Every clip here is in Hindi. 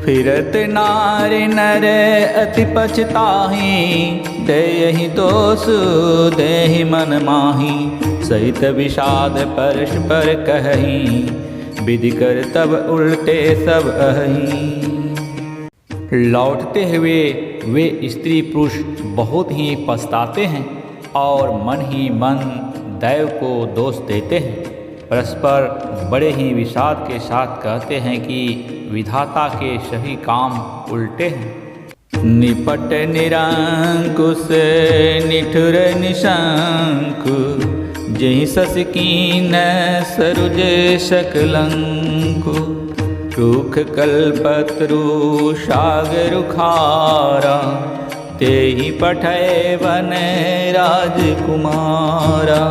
फिरत नारी नर अति पछताही, देहि दोष देहि मन माही, सहित विषाद परस्पर कही, विधि कर तब उल्टे सब अहि। लौटते हुए वे स्त्री पुरुष बहुत ही पछताते हैं और मन ही मन दैव को दोष देते हैं। परस्पर बड़े ही विषाद के साथ कहते हैं कि विधाता के सभी काम उल्टे हैं। निपट निरंकुश निठुर निशंकु, जहि सस कीन सरुज सकलंकु, रूख कल्पत्रु सागर खारा, तेहि पठय वन राजकुमारा।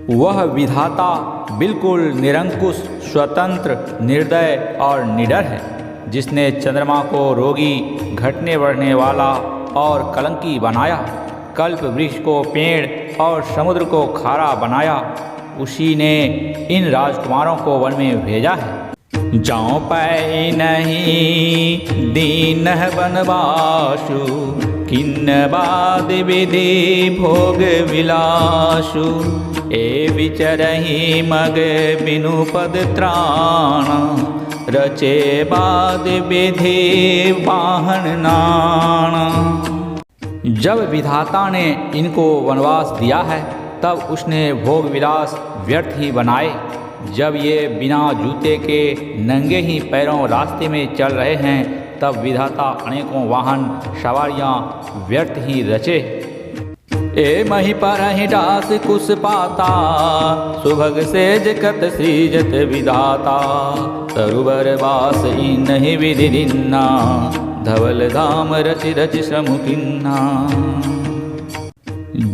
वह विधाता बिल्कुल निरंकुश, स्वतंत्र, निर्दय और निडर है, जिसने चंद्रमा को रोगी, घटने बढ़ने वाला और कलंकी बनाया, कल्प वृक्ष को पेड़ और समुद्र को खारा बनाया। उसी ने इन राजकुमारों को वन में भेजा है। जाऊं पाए नहीं दीन बनवासु, किन्न बाद विधि भोग विलासु, ए विचरहि मग बिनु पद त्राण, रचे बाद विधि वाहन नाण। जब विधाता ने इनको वनवास दिया है तब उसने भोग विलास व्यर्थ ही बनाए। जब ये बिना जूते के नंगे ही पैरों रास्ते में चल रहे हैं तब विधाता अनेकों वाहन सवारियां व्यर्थ ही रचे। ए मही परहि डास कुश पाता, सुभग सेज कत सृजत विधाता, तरुबर वास इनहि विधि निन्ना, धवल धाम रचि रचि श्रम किन्ना।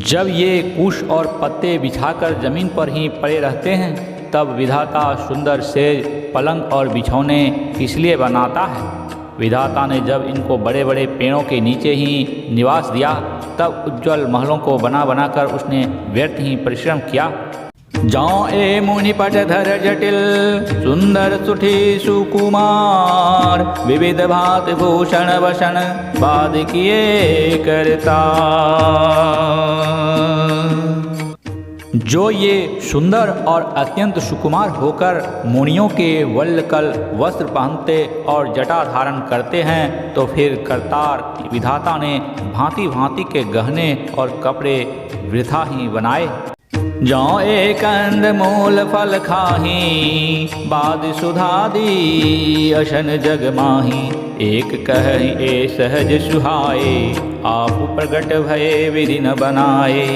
जब ये कुश और पत्ते बिछाकर जमीन पर ही पड़े रहते हैं तब विधाता सुंदर सेज, पलंग और बिछौने इसलिए बनाता है। विधाता ने जब इनको बड़े बड़े पेड़ों के नीचे ही निवास दिया तब उज्ज्वल महलों को बना बनाकर उसने व्यर्थ ही परिश्रम किया। जाओ ए मुनि पटधर जटिल, सुंदर सुठी सुकुमार, विविध भात भूषण वसन, बाद किए करता। जो ये सुंदर और अत्यंत सुकुमार होकर मुनियों के वल्लकल वस्त्र पहनते और जटा धारण करते हैं, तो फिर करतार विधाता ने भांति भांति के गहने और कपड़े वृथा ही बनाए। जौ एक कंद मूल फल खाही, बाद सुधादी अशन जग माही, एक कहि ए सहज सुहाए, आप प्रगट भये विधि न बनाए।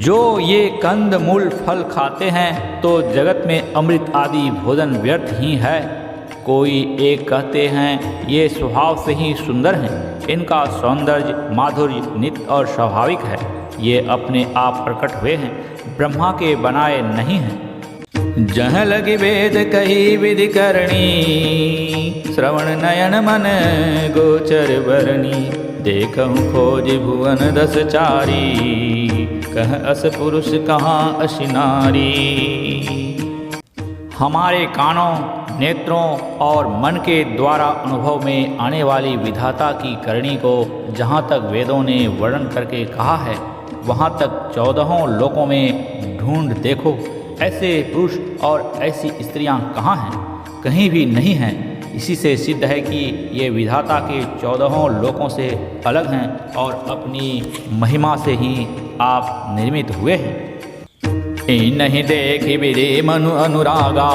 जो ये कंद मूल फल खाते हैं तो जगत में अमृत आदि भोजन व्यर्थ ही है। कोई एक कहते हैं ये स्वभाव से ही सुंदर हैं, इनका सौंदर्य माधुर्य नित्य और स्वाभाविक है, ये अपने आप प्रकट हुए हैं, ब्रह्मा के बनाए नहीं हैं। जह लगी वेद कही विधि करणी, श्रवण नयन मन गोचर बरनी, देखूं खोज भुवन दस चारी, कह अस पुरुष कहाँ अस नारी। हमारे कानों, नेत्रों और मन के द्वारा अनुभव में आने वाली विधाता की करनी को जहाँ तक वेदों ने वर्णन करके कहा है वहाँ तक 14 लोकों में ढूंढ देखो, ऐसे पुरुष और ऐसी स्त्रियां कहाँ हैं? कहीं भी नहीं हैं। इसी से सिद्ध है कि ये विधाता के 14 लोकों से अलग हैं और अपनी महिमा से ही आप निर्मित हुए हैं। नहीं देखी विधि मनु अनुरागा,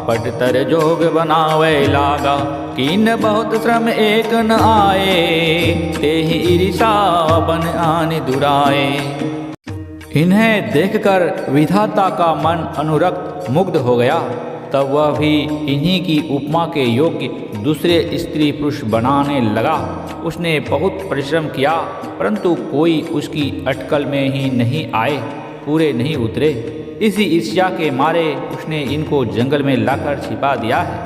पटतर जोग बनावे लागा, कीन बहुत श्रम एक न आए, तेहि ईर्षा बन आन दुराए। इन्हें देखकर विधाता का मन अनुरक्त मुग्ध हो गया, तब वह भी इन्हीं की उपमा के योग्य दूसरे स्त्री पुरुष बनाने लगा। उसने बहुत परिश्रम किया परंतु कोई उसकी अटकल में ही नहीं आए, पूरे नहीं उतरे। इसी ईर्ष्या के मारे उसने इनको जंगल में लाकर छिपा दिया है।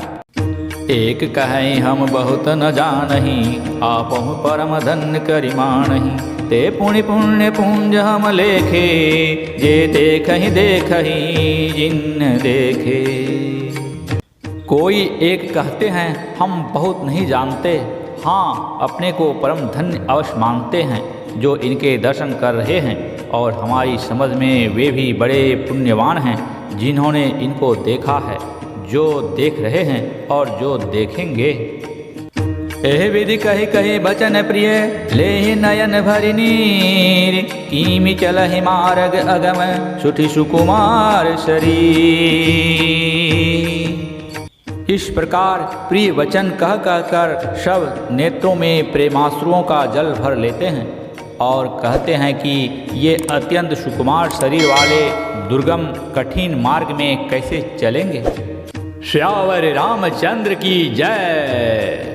एक कहे हम बहुत न जानही, आपहु परम धन्य करिमानहि, ते पुण्य पुण्य पुंज हम लेखे, जे देखहि देखहि जिन देखे। कोई एक कहते हैं हम बहुत नहीं जानते, हाँ अपने को परम धन्य अवश्य मानते हैं जो इनके दर्शन कर रहे हैं, और हमारी समझ में वे भी बड़े पुण्यवान हैं जिन्होंने इनको देखा है, जो देख रहे हैं और जो देखेंगे। एह विधि कही कही बचन प्रिय, ले नयन भरि नीर, कीमि चलहि मार्ग अगम, सुठि सुकुमार शरीर। इस प्रकार प्रिय वचन कह कर सब नेत्रों में प्रेमाश्रुओं का जल भर लेते हैं और कहते हैं कि ये अत्यंत सुकुमार शरीर वाले दुर्गम कठिन मार्ग में कैसे चलेंगे। श्यावर रामचंद्र की जय।